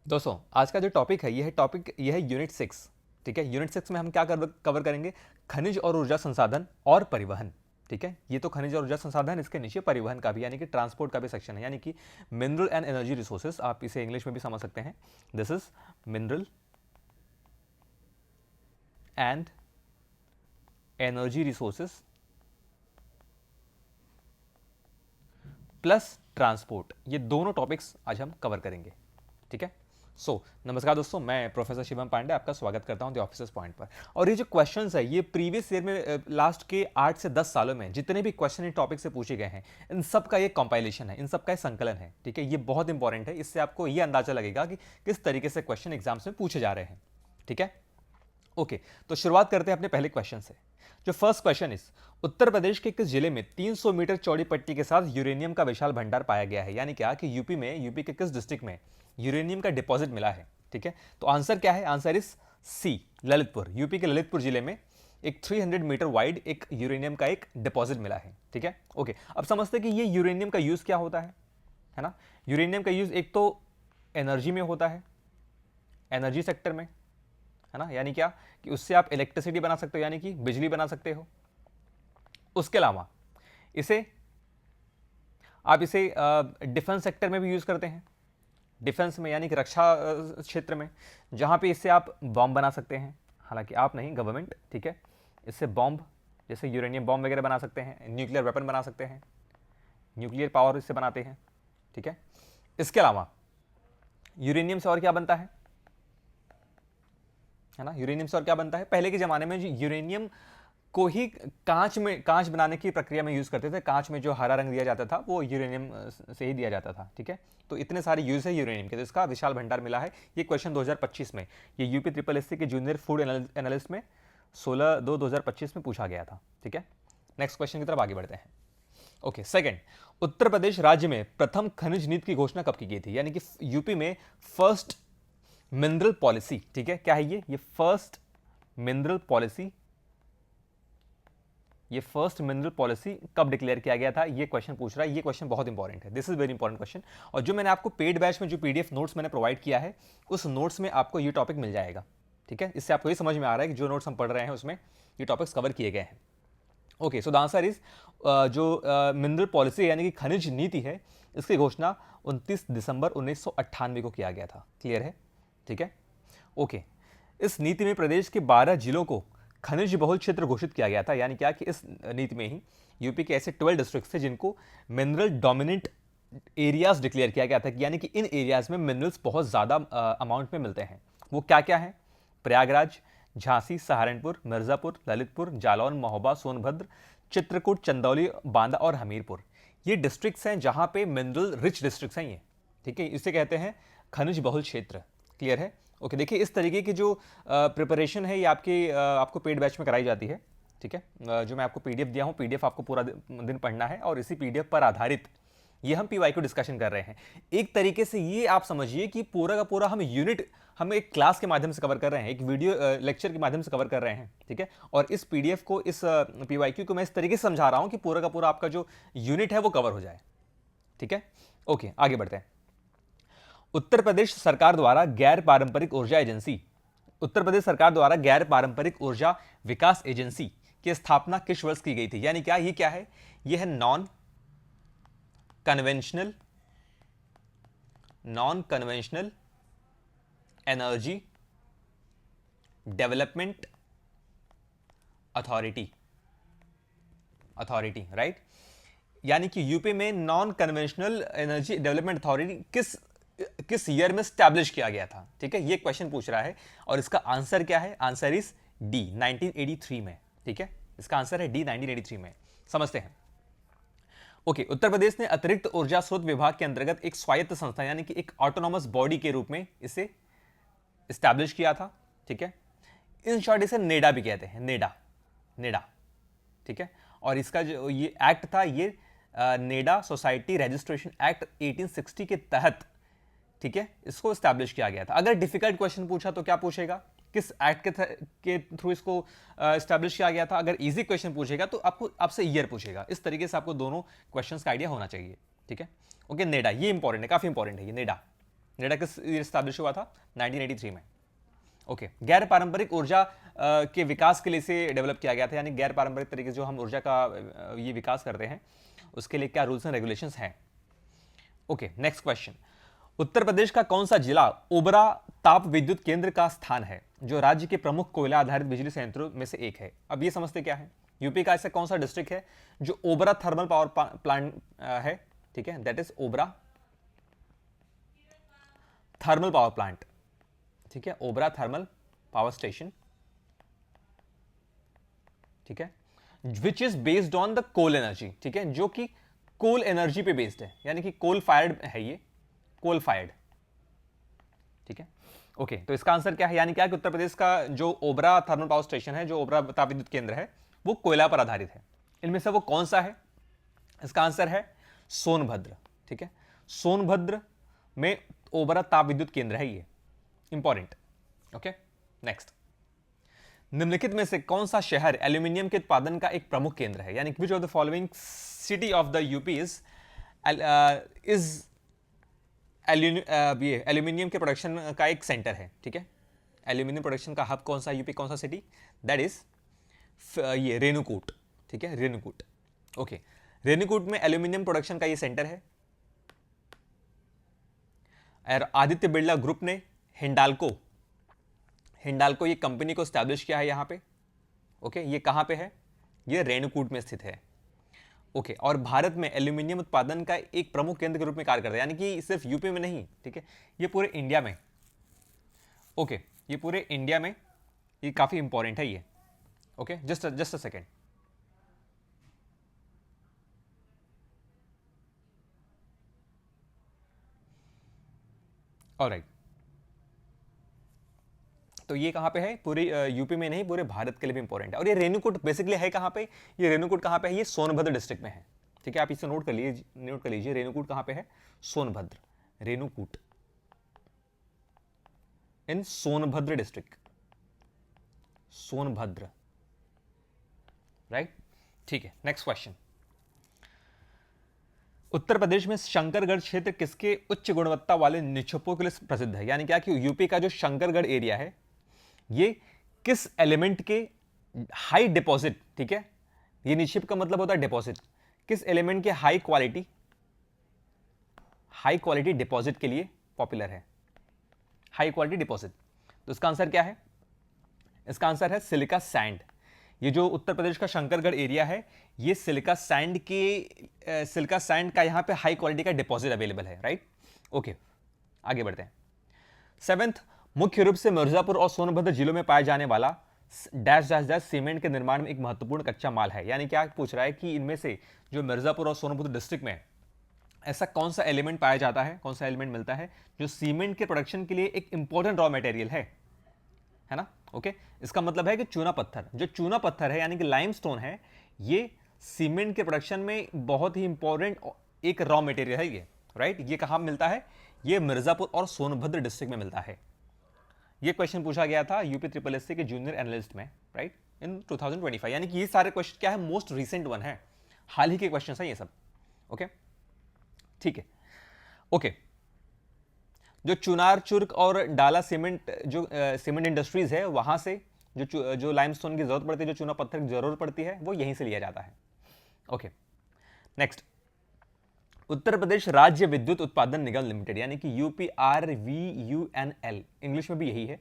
दोस्तों आज का जो टॉपिक है ये है यूनिट 6। ठीक है, यूनिट 6 में हम क्या कवर करेंगे? खनिज और ऊर्जा संसाधन और परिवहन। ठीक है, ये तो खनिज और ऊर्जा संसाधन, इसके नीचे परिवहन का भी यानी कि ट्रांसपोर्ट का भी सेक्शन है, यानी कि मिनरल एंड एनर्जी रिसोर्सेज, आप इसे इंग्लिश में भी समझ सकते हैं। This is mineral and energy resources plus transport, ये दोनों टॉपिक्स आज हम कवर करेंगे। ठीक है, नमस्कार दोस्तों, मैं प्रोफेसर शिवम पांडे आपका स्वागत करता हूं द ऑफिसर्स पॉइंट पर। और ये जो क्वेश्चंस है ये प्रीवियस ईयर में लास्ट के 8 से 10 सालों में जितने भी क्वेश्चन इन टॉपिक से पूछे गए हैं, इन सब का ये कंपाइलेशन है, इन सब का संकलन है। ठीक है, ये बहुत इंपॉर्टेंट है, इससे आपको ये अंदाजा लगेगा कि किस तरीके से क्वेश्चन एग्जाम्स में पूछे जा रहे हैं। ठीक है, ओके, तो शुरुआत करते हैं अपने पहले क्वेश्चन से। जो फर्स्ट क्वेश्चन इस उत्तर प्रदेश के किस जिले में 300 मीटर चौड़ी पट्टी के साथ यूरेनियम का विशाल भंडार पाया गया है? यानी क्या कि यूपी के किस डिस्ट्रिक्ट में यूरेनियम का डिपॉजिट मिला है? ठीक है, तो आंसर क्या है? Answer is C, Lalitpur. UP के ललितपुर जिले में एक 300 मीटर वाइड एक यूरेनियम का एक डिपॉजिट मिला है। ठीक है, ओके, अब समझते हैं कि ये यूरेनियम का यूज क्या होता है ना? यूरेनियम का यूज एक तो एनर्जी में होता है, एनर्जी सेक्टर में, है ना, यानी क्या कि उससे आप इलेक्ट्रिसिटी बना सकते हो, यानी कि बिजली बना सकते हो। उसके अलावा इसे आप इसे डिफेंस सेक्टर में भी यूज करते हैं, डिफेंस में यानी कि रक्षा क्षेत्र में, जहां पे इससे आप बॉम्ब बना सकते हैं। हालांकि आप नहीं, गवर्नमेंट। ठीक है, इससे बॉम्ब, जैसे यूरेनियम बॉम्ब वगैरह बना सकते हैं, न्यूक्लियर वेपन बना सकते हैं, न्यूक्लियर पावर इससे बनाते हैं। ठीक है, इसके अलावा यूरेनियम से और क्या बनता है ना? यूरेनियम से और क्या बनता है? पहले के जमाने में जो यूरेनियम को ही कांच बनाने की प्रक्रिया में यूज करते थे। कांच में जो हरा रंग दिया जाता था वो यूरेनियम से ही दिया जाता था। ठीक है, तो इतने सारे यूज है यूरेनियम के, तो इसका विशाल भंडार मिला है। ये क्वेश्चन 2025 में, ये यूपी ट्रिपल एससी के जूनियर फूड एनालिस्ट में 16/2/2025 में पूछा गया था। ठीक है, नेक्स्ट क्वेश्चन की तरफ आगे बढ़ते हैं। ओके, सेकंड, उत्तर प्रदेश राज्य में प्रथम खनिज नीति की घोषणा कब की गई थी? यानी कि यूपी में फर्स्ट मिनरल पॉलिसी। ठीक है, क्या है ये फर्स्ट मिनरल पॉलिसी, ये फर्स्ट मिनरल पॉलिसी कब डिक्लेयर किया गया था? ये क्वेश्चन पूछ रहा है। ये क्वेश्चन बहुत इंपॉर्टेंट है, this is very important question. और जो मैंने आपको पेड बैच में जो पीडीएफ नोट्स मैंने प्रोवाइड किया है, उस नोट्स में आपको ये टॉपिक मिल जाएगा। ठीक है, इससे आपको ये समझ में आ रहा है कि जो नोट्स हम पढ़ रहे हैं उसमें ये टॉपिक्स कवर किए गए हैं। Okay, so the answer is जो मिनरल पॉलिसी यानी कि खनिज नीति है, इसकी घोषणा 29 दिसंबर 1998 को किया गया था। क्लियर है? ठीक है, ओके, इस नीति में प्रदेश के 12 जिलों को खनिज बहुल क्षेत्र घोषित किया गया था। यानी क्या कि इस नीति में ही यूपी के ऐसे 12 डिस्ट्रिक्ट थे जिनको मिनरल डोमिनेंट एरियाज डिक्लेयर किया गया था, यानी कि इन एरियाज में मिनरल्स बहुत ज़्यादा अमाउंट में मिलते हैं। वो क्या क्या है? प्रयागराज, झांसी, सहारनपुर, मिर्जापुर, ललितपुर, जालौन, महोबा, सोनभद्र, चित्रकूट, चंदौली, बांदा और हमीरपुर। ये डिस्ट्रिक्ट्स हैं जहां पे मिनरल रिच डिस्ट्रिक्ट्स हैं ये। ठीक है, इसे कहते हैं खनिज बहुल क्षेत्र। क्लियर है? ओके, देखिए इस तरीके की जो प्रिपरेशन है ये आपको पेड बैच में कराई जाती है। ठीक है, जो मैं आपको पीडीएफ दिया हूँ, पीडीएफ आपको पूरा दिन पढ़ना है और इसी पीडीएफ पर आधारित ये हम पीवाई को डिस्कशन कर रहे हैं। एक तरीके से ये आप समझिए कि पूरा का पूरा हम एक क्लास के माध्यम से कवर कर रहे हैं, एक वीडियो लेक्चर के माध्यम से कवर कर रहे हैं। ठीक है, और इस पीडीएफ को, इस पीवाईक्यू को मैं इस तरीके से समझा रहा हूं कि पूरा का पूरा आपका जो यूनिट है वो कवर हो जाए। ठीक है, ओके, आगे बढ़ते हैं। उत्तर प्रदेश सरकार द्वारा गैर पारंपरिक ऊर्जा एजेंसी, उत्तर प्रदेश सरकार द्वारा गैर पारंपरिक ऊर्जा विकास एजेंसी की स्थापना किस वर्ष की गई थी? यानी क्या ये क्या है? ये है non conventional energy development authority, right? यानी कि यूपी में non conventional energy development authority किस ईयर में स्टैब्लिश किया गया था? ठीक है, ये क्वेश्चन पूछ रहा है और इसका आंसर क्या है? आंसर इज डी, 1983 में। ठीक है, इसका आंसर है डी, 1983 में। समझते हैं। ओके, उत्तर प्रदेश ने अतिरिक्त ऊर्जा स्रोत विभाग के अंतर्गत एक स्वायत्त संस्था यानी कि एक ऑटोनॉमस बॉडी के रूप में इसे स्टैब्लिश किया था। ठीक है, इन शॉर्ट इसे नेडा भी कहते हैं, नेडा। ठीक है, और इसका जो ये एक्ट था, ये नेडा सोसाइटी रजिस्ट्रेशन एक्ट 1860 के तहत, ठीक है, इसको स्टैब्लिश किया गया था। अगर डिफिकल्ट क्वेश्चन पूछा तो क्या पूछेगा? किस एक्ट के थ्रू इसको स्टैब्लिश किया गया था? अगर इजी क्वेश्चन पूछेगा तो आपसे ईयर पूछेगा। इस तरीके से आपको दोनों क्वेश्चंस का आइडिया होना चाहिए। ठीक है, ओके, नेडा, ये इंपॉर्टेंट है, काफी इंपॉर्टेंट है ये नेडा। नेडा किस स्टैब्लिश हुआ था? 1983 में। ओके, गैर पारंपरिक ऊर्जा के विकास के लिए इसे डेवलप किया गया था, यानी गैर पारंपरिक तरीके से जो हम ऊर्जा का ये विकास करते हैं उसके लिए क्या रूल्स एंड रेगुलेशंस हैं? Okay, next question. Uttar Pradesh का कौन सा जिला ओबरा ताप विद्युत केंद्र का स्थान है, जो राज्य के प्रमुख कोयला आधारित बिजली संयंत्रों में से एक है? अब ये समझते क्या है, यूपी का ऐसा कौन सा डिस्ट्रिक्ट है जो ओबरा थर्मल पावर प्लांट है, ठीक है, that is Obra thermal power plant, ठीक है, ओबरा थर्मल पावर स्टेशन, ठीक है, which is based on the coal energy, ठीक है, जो कि कोल एनर्जी पे बेस्ड है, यानी कि कोल फायर्ड है, ये कोल फायर्ड, ठीक है। ओके, तो इसका आंसर क्या है, यानी क्या कि उत्तर प्रदेश का जो ओबरा थर्मल पावर स्टेशन है, जो ओबरा ताप विद्युत केंद्र है, वो कोयला पर आधारित है। इनमें से वो कौन सा है? इसका आंसर है सोनभद्र, ठीक है, सोनभद्र में ओबरा ताप विद्युत केंद्र है ये, इंपॉर्टेंट। Okay, next. निम्नलिखित में से कौन सा शहर एल्यूमिनियम के उत्पादन का एक प्रमुख केंद्र है, यानी विच of the following city of the UP is aluminium के प्रोडक्शन का एक सेंटर है, ठीक है, एल्यूमिनियम प्रोडक्शन का हब कौन सा यूपी, कौन सा सिटी? दैट इज ये रेणुकूट, ठीक है, रेणुकूट। ओके, रेणुकूट में एल्यूमिनियम प्रोडक्शन का ये सेंटर है। और आदित्य बिरला ग्रुप ने हिंडाल्को ये कंपनी को स्टैब्लिश किया है यहां पे। ओके, ये कहां पे है? ये रेणुकूट में स्थित है। ओके, और भारत में एल्यूमिनियम उत्पादन का एक प्रमुख केंद्र के रूप में कार्य करता है, यानी कि सिर्फ यूपी में नहीं, ठीक है, ये पूरे इंडिया में। ओके, ये पूरे इंडिया में ये काफी इंपॉर्टेंट है ये। Okay, just a second. Alright, तो ये कहां पे है? पूरे यूपी में नहीं, पूरे भारत के लिए भी इंपॉर्टेंट है। और ये रेणुकूट बेसिकली है कहां पे? ये रेणुकूट कहां पे है? ये सोनभद्र डिस्ट्रिक्ट में है, ठीक है, आप इसे नोट कर लीजिए, रेणुकूट कहां पे है? सोनभद्र, रेणुकूट इन सोनभद्र डिस्ट्रिक्ट, सोनभद्र, राइट, ठीक है। Next question. उत्तर प्रदेश में शंकरगढ़ क्षेत्र किसके उच्च गुणवत्ता वाले निक्षेपों के लिए प्रसिद्ध है, यानी क्या कि यूपी का जो शंकरगढ़ एरिया है ये किस एलिमेंट के हाई डिपॉजिट, ठीक है, ये निक्षेप का मतलब होता है डिपॉजिट, किस एलिमेंट के हाई क्वालिटी डिपॉजिट के लिए पॉपुलर है, हाई क्वालिटी डिपॉजिट? तो इसका आंसर क्या है? इसका आंसर है सिलिका सैंड। ये जो उत्तर प्रदेश का शंकरगढ़ एरिया है, ये सिलिका सैंड का यहां पे हाई क्वालिटी का डिपॉजिट अवेलेबल है, राइट। ओके, आगे बढ़ते हैं। 7th, मुख्य रूप से मिर्जापुर और सोनभद्र जिलों में पाया जाने वाला डैश डैश डैश सीमेंट के निर्माण में एक महत्वपूर्ण कच्चा माल है, यानी क्या पूछ रहा है कि इनमें से जो मिर्जापुर और सोनभद्र डिस्ट्रिक्ट में ऐसा कौन सा एलिमेंट पाया जाता है, कौन सा एलिमेंट मिलता है जो सीमेंट के प्रोडक्शन के लिए एक इंपॉर्टेंट रॉ मटेरियल है ना। ओके, इसका मतलब है कि चूना पत्थर, जो चूना पत्थर है यानी कि लाइमस्टोन है, ये सीमेंट के प्रोडक्शन में बहुत ही इंपॉर्टेंट एक रॉ मटेरियल है ये, राइट। ये कहां मिलता है? ये मिर्जापुर और सोनभद्र डिस्ट्रिक्ट में मिलता है। ये क्वेश्चन पूछा गया था यूपी ट्रिपल एससी के जूनियर एनालिस्ट में, राइट, इन 2025, यानी कि ये सारे क्वेश्चन क्या है? मोस्ट रिसेंट वन है, हाल ही के क्वेश्चन है ये सब। ओके, ठीक है। ओके, जो चुनार चुर्क और डाला सीमेंट, जो सीमेंट इंडस्ट्रीज है, वहां से जो लाइमस्टोन की जरूरत पड़ती है, जो चूना पत्थर की जरूरत पड़ती है, वो यहीं से लिया जाता है। Okay, next. उत्तर प्रदेश राज्य विद्युत उत्पादन निगम लिमिटेड, यानी कि UPRVUNL, इंग्लिश में भी यही है,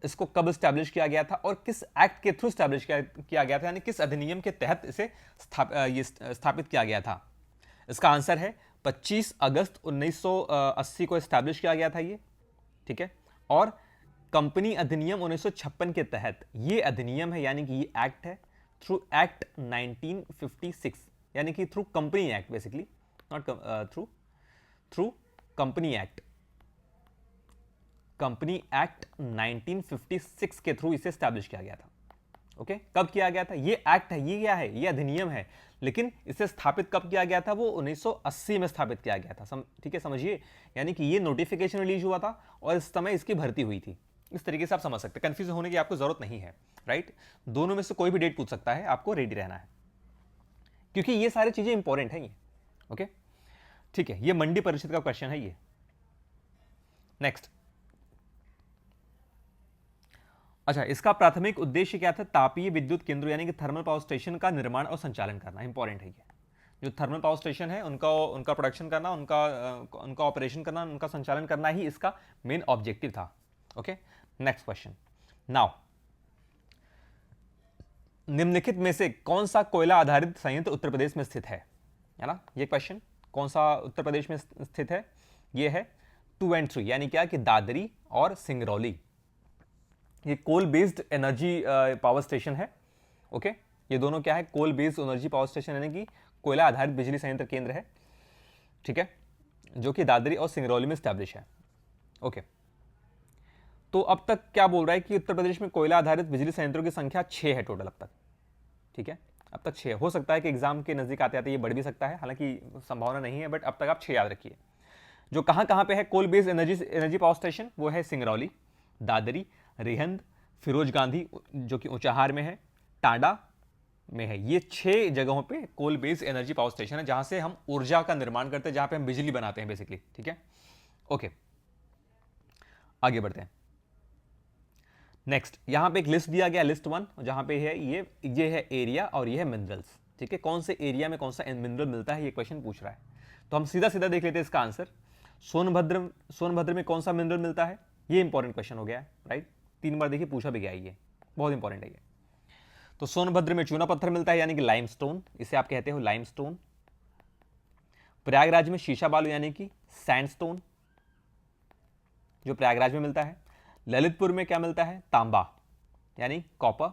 इसको कब स्टैब्लिश किया गया था और किस एक्ट के थ्रू स्टैब्लिश किया गया था, यानी किस अधिनियम के तहत इसे स्थापित किया गया था? इसका आंसर है 25 अगस्त 1980 को स्टैब्लिश किया गया था ये, ठीक है। और कंपनी अधिनियम 1956 के तहत ये अधिनियम है, यानी कि ये एक्ट है, थ्रू एक्ट 1956, यानी कि through company act, basically not through company act 1956 के थ्रू इसे स्टैब्लिश किया गया था। ओके, कब किया गया था? ये एक्ट है, ये क्या है? ये अधिनियम है, लेकिन इसे स्थापित कब किया गया था? वो 1980 में स्थापित किया गया था, ठीक है, समझिए, यानी कि ये नोटिफिकेशन रिलीज हुआ था और इस समय इसकी भर्ती हुई थी। इस तरीके से आप समझ सकते हैं, कंफ्यूज होने की आपको जरूरत नहीं है, राइट। दोनों में से कोई भी डेट पूछ सकता है, आपको रेडी रहना है, क्योंकि ये सारी चीजें इंपॉर्टेंट है ये। ओके, ठीक है, ये मंडी परिषद का क्वेश्चन है ये। नेक्स्ट, अच्छा, इसका प्राथमिक उद्देश्य क्या था? तापीय विद्युत केंद्रों यानी कि थर्मल पावर स्टेशन का निर्माण और संचालन करना। इंपॉर्टेंट है ये, जो थर्मल पावर स्टेशन है उनका प्रोडक्शन करना, उनका ऑपरेशन करना, उनका संचालन करना ही इसका मेन ऑब्जेक्टिव था। Okay, next question. नाउ, निम्नलिखित में से कौन सा कोयला आधारित संयंत्र उत्तर प्रदेश में स्थित है ना? ये क्वेश्चन कौन सा उत्तर प्रदेश में स्थित है? ये है 2 and 3, यानी क्या कि दादरी और सिंगरौली। ये coal based energy power station है। ओके, ये दोनों क्या है? Coal based energy power station, यानी कि कोयला आधारित बिजली संयंत्र केंद्र है, ठीक है, जो कि दादरी और सिंगरौली में स्टैब्लिश है। ओके, तो अब तक क्या बोल रहा है कि उत्तर प्रदेश में कोयला आधारित बिजली संयंत्रों की संख्या 6 है टोटल अब तक, ठीक है, अब तक 6। हो सकता है कि एग्जाम के नजदीक आते आते ये बढ़ भी सकता है, हालांकि संभावना नहीं है, बट अब तक आप 6 याद रखिए। जो कहां पे है coal based energy power station? वो है सिंगरौली, दादरी, रिहंद, फिरोज गांधी जो कि ऊंचाहार में है, टांडा में है। ये 6 जगहों पे coal based energy power station है, जहां से हम ऊर्जा का निर्माण करते हैं, जहां पे हम बिजली बनाते हैं बेसिकली, ठीक है। ओके, आगे बढ़ते हैं। नेक्स्ट, यहां पे एक लिस्ट दिया गया, लिस्ट 1, जहां पे है ये है एरिया और ये है मिनरल्स, ठीक है। कौन से एरिया में कौन सा मिनरल मिलता है, ये क्वेश्चन पूछ रहा है। तो हम सीधा सीधा देख लेते हैं इसका आंसर। सोनभद्र में कौन सा मिनरल मिलता है? ये इंपॉर्टेंट क्वेश्चन हो गया है, राइट। 3 बार देखिए पूछा भी गया है, ये बहुत इंपॉर्टेंट है ये। तो सोनभद्र में चूना पत्थर मिलता है, यानी कि लाइमस्टोन, इसे आप कहते हो लाइमस्टोन। प्रयागराज में शीशा बालू, यानी कि सैंडस्टोन, जो प्रयागराज में मिलता है। ललितपुर में क्या मिलता है? तांबा, यानी कॉपर।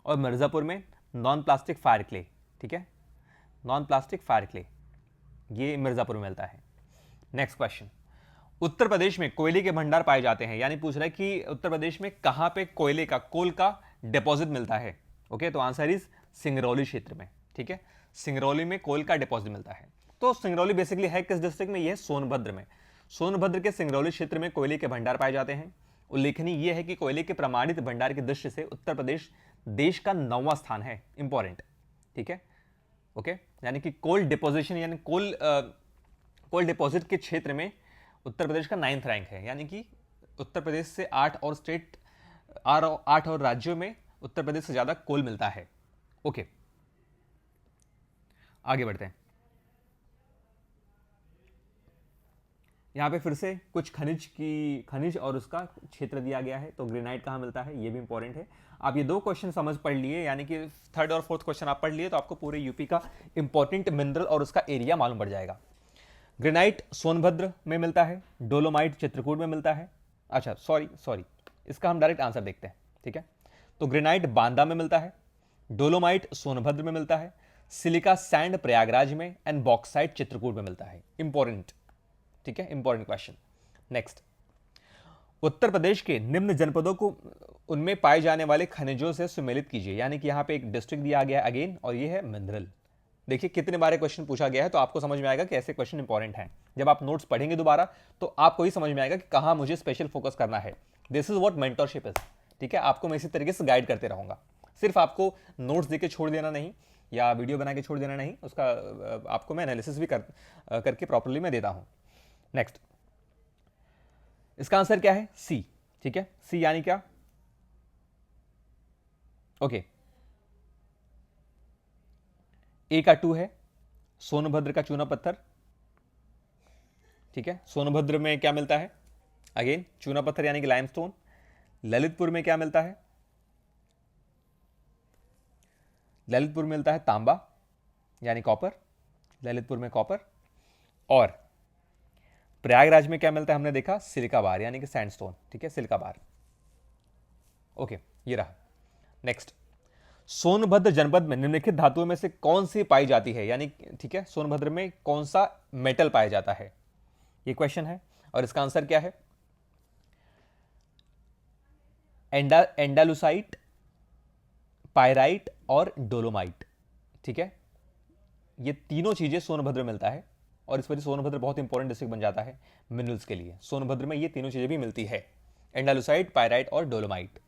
और मिर्जापुर में नॉन प्लास्टिक फायर क्ले, ठीक है, नॉन प्लास्टिक फायर क्ले, ये मिर्जापुर में मिलता है। नेक्स्ट क्वेश्चन, उत्तर प्रदेश में कोयले के भंडार पाए जाते हैं, यानी पूछ रहा है कि उत्तर प्रदेश में कहां पे कोल का डिपॉजिट मिलता है। ओके, तो आंसर इज सिंगरौली क्षेत्र में, ठीक है, सिंगरौली में कोल का डिपॉजिट मिलता है। तो सिंगरौली बेसिकली है किस डिस्ट्रिक्ट में? ये है सोनभद्र में। सोनभद्र के सिंगरौली क्षेत्र में कोयले के भंडार पाए जाते हैं। उल्लेखनीय यह है कि कोयले के प्रमाणित भंडार की दृष्टि से उत्तर प्रदेश देश का 9वां स्थान है, इंपॉर्टेंट, ठीक है। ओके, यानी कि कोल डिपोजिशन यानी कोल डिपॉजिट के क्षेत्र में उत्तर प्रदेश का 9th रैंक है, यानी कि उत्तर प्रदेश से 8 और राज्यों में उत्तर प्रदेश से ज्यादा कोल मिलता है। ओके, आगे बढ़ते हैं। यहां पे फिर से कुछ खनिज और उसका क्षेत्र दिया गया है। तो ग्रेनाइट कहां मिलता है, ये भी इंपॉर्टेंट है। आप ये 2 क्वेश्चन समझ पढ़ लिए, यानी कि 3rd और 4th क्वेश्चन आप पढ़ लिए, तो आपको पूरे यूपी का इंपॉर्टेंट मिनरल और उसका एरिया मालूम पड़ जाएगा। ग्रेनाइट सोनभद्र में मिलता है, डोलोमाइट चित्रकूट में मिलता है। अच्छा, सॉरी, इसका हम डायरेक्ट आंसर देखते हैं, ठीक है। तो ग्रेनाइट बांदा में मिलता है, डोलोमाइट सोनभद्र में मिलता है, सिलिका सैंड प्रयागराज में, एंड बॉक्साइट चित्रकूट में मिलता है। इंपॉर्टेंट, ठीक है, important question. Next, Uttar Pradesh के निम्न जनपदों को उनमें पाए जाने वाले खनिजों से सुमेलित कीजिए, यानी कि यहां पे एक डिस्ट्रिक्ट दिया गया अगेन, और ये है मिनरल। देखिए कितने बार क्वेश्चन पूछा गया है, तो आपको समझ में आएगा कि ऐसे क्वेश्चन इंपॉर्टेंट हैं। जब आप नोट्स पढ़ेंगे दोबारा, तो आपको ही समझ में आएगा कि कहां मुझे स्पेशल फोकस करना है। This is what mentorship is, ठीक है। आपको मैं इसी तरीके से गाइड करते रहूंगा, सिर्फ आपको नोट्स देके छोड़ देना नहीं, या वीडियो बना के छोड़ देना नहीं, उसका आपको मैं एनालिसिस भी करके प्रॉपरली मैं देता हूं। नेक्स्ट, इसका आंसर क्या है? सी, ठीक है, सी यानी क्या? ओके, ए का 2 है, सोनभद्र का चूना पत्थर, ठीक है। सोनभद्र में क्या मिलता है? अगेन चूना पत्थर यानी कि लाइमस्टोन। ललितपुर में क्या मिलता है? ललितपुर में मिलता है तांबा यानी कॉपर, ललितपुर में कॉपर। और प्रयागराज में क्या मिलता है? हमने देखा सिलिका बार यानी कि सैंडस्टोन, ठीक है, सिलिका बार। ओके, ये रहा। नेक्स्ट, सोनभद्र जनपद में निम्नलिखित धातुओं में से कौन सी पाई जाती है, यानी ठीक है, सोनभद्र में कौन सा मेटल पाया जाता है, ये क्वेश्चन है। और इसका आंसर क्या है? एंडालुसाइट, पायराइट और डोलोमाइट, ठीक है। ये तीनों चीजें सोनभद्र में मिलता है, और इस वजह से सोनभद्र बहुत इंपॉर्टेंट डिस्ट्रिक्ट बन जाता है मिनरल्स के लिए। सोनभद्र में ये तीनों चीजें भी मिलती है, एंडालुसाइट, पायराइट और डोलोमाइट।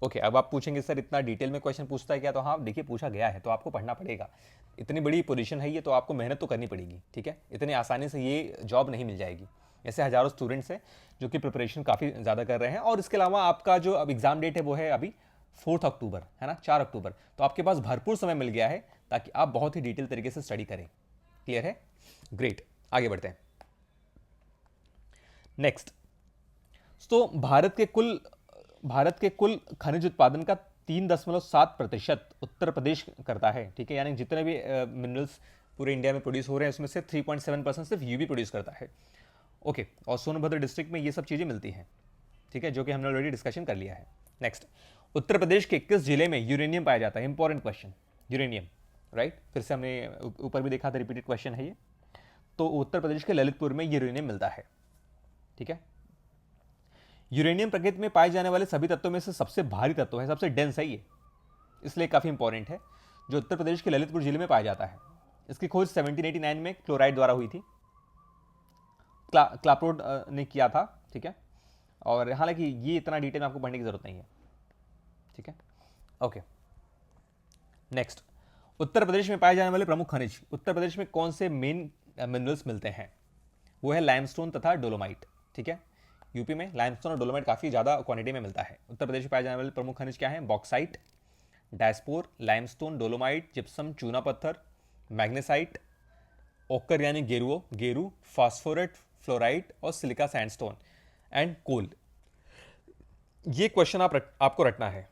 ओके, अब आप पूछेंगे सर इतना डिटेल में क्वेश्चन पूछता है क्या? तो हाँ देखिए, पूछा गया है तो आपको पढ़ना पड़ेगा। इतनी बड़ी पोजीशन है ये, तो आपको मेहनत तो करनी पड़ेगी, ठीक है? इतनी आसानी से ये जॉब नहीं मिल जाएगी। ऐसे हजारों स्टूडेंट्स हैं जो कि प्रिपरेशन काफ़ी ज़्यादा कर रहे हैं, और इसके अलावा आपका जो अब एग्ज़ाम डेट है वो है अभी 4 अक्टूबर, है ना, 4 अक्टूबर। तो आपके पास भरपूर समय मिल गया है ताकि आप बहुत ही डिटेल तरीके से स्टडी करें। क्लियर है? ग्रेट, आगे बढ़ते हैं। नेक्स्ट, तो भारत के कुल खनिज उत्पादन का 3.7% उत्तर प्रदेश करता है, ठीक है? यानी जितने भी मिनरल्स पूरे इंडिया में प्रोड्यूस हो रहे हैं उसमें से 3.7% सिर्फ यूपी प्रोड्यूस करता है। ओके, और सोनभद्र डिस्ट्रिक्ट में ये सब चीज़ें मिलती हैं, ठीक है, जो कि हमने ऑलरेडी डिस्कशन कर लिया है। नेक्स्ट, उत्तर प्रदेश के किस जिले में यूरेनियम पाया जाता है? Important question, uranium, right? फिर से हमने ऊपर भी देखा था, रिपीटेड क्वेश्चन है ये। तो उत्तर प्रदेश के ललितपुर में यूरेनियम मिलता है, ठीक है? यूरेनियम प्रकृति में पाए जाने वाले सभी तत्वों में से सबसे भारी तत्व है, सबसे डेंस है ये, इसलिए काफ़ी इंपॉर्टेंट है, जो उत्तर प्रदेश के ललितपुर जिले में पाया जाता है। इसकी खोज 1789 में क्लोराइड द्वारा हुई थी, क्लाप्रोड ने किया था, ठीक है? और हालांकि ये इतना डिटेल में आपको पढ़ने की जरूरत नहीं है, ठीक है? ओके, नेक्स्ट, उत्तर प्रदेश में पाए जाने वाले प्रमुख खनिज। उत्तर प्रदेश में कौन से मेन मिनरल्स मिलते हैं? वो है लाइमस्टोन तथा डोलोमाइट, ठीक है? यूपी में लाइमस्टोन और डोलोमाइट काफ़ी ज़्यादा क्वांटिटी में मिलता है। उत्तर प्रदेश में पाए जाने वाले प्रमुख खनिज क्या हैं? Bauxite, diaspore, limestone, dolomite, gypsum, चूना पत्थर, मैग्नेसाइट, ओकर यानी गेरू, फास्फोरेट, फ्लोराइट और सिलिका सैंडस्टोन एंड कोल। ये क्वेश्चन आपको रटना है।